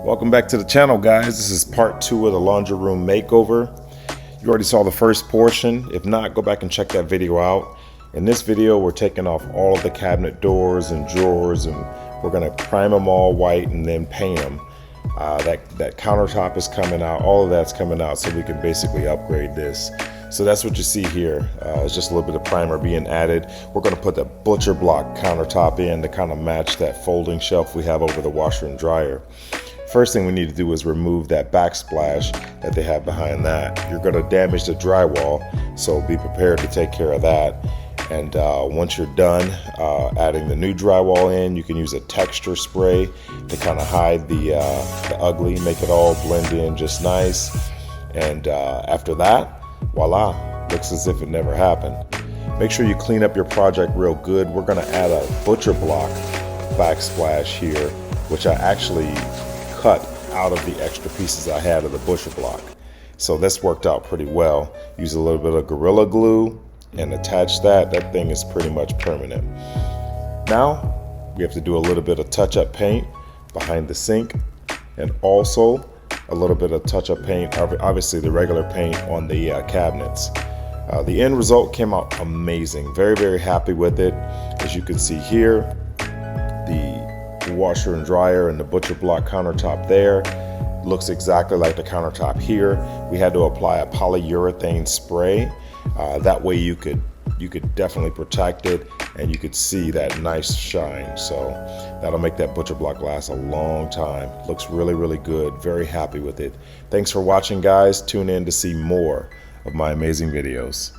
Welcome back to the channel, guys. This is part 2 of the laundry room makeover. You already saw the first portion. If not, go back and check that video out. In this video, we're taking off all of the cabinet doors and drawers, and we're going to prime them all white and then paint them. That countertop is coming out. All of that's coming out, so we can basically upgrade this. So that's what you see here. It's just a little bit of primer being added. We're going to put the butcher block countertop in to kind of match that folding shelf we have over the washer and dryer. First thing we need to do is remove that backsplash that they have behind that. You're going to damage the drywall, so be prepared to take care of that. And once you're done adding the new drywall in, you can use a texture spray to kind of hide the ugly, make it all blend in just nice. And after that, voila, looks as if it never happened. Make sure you clean up your project real good. We're going to add a butcher block backsplash here, which I actually cut out of the extra pieces I had of the butcher block. So this worked out pretty well. Use a little bit of Gorilla Glue and attach that. That thing is pretty much permanent. Now we have to do a little bit of touch-up paint behind the sink, and also a little bit of touch-up paint, obviously the regular paint on the cabinets. The end result came out amazing. Very, very happy with it. As you can see here, the washer and dryer and the butcher block countertop there looks exactly like the countertop here. We had to apply a polyurethane spray. That way you could definitely protect it, and you could see that nice shine. So that'll make that butcher block last a long time. Looks really, really good. Very happy with it. Thanks for watching, guys. Tune in to see more of my amazing videos.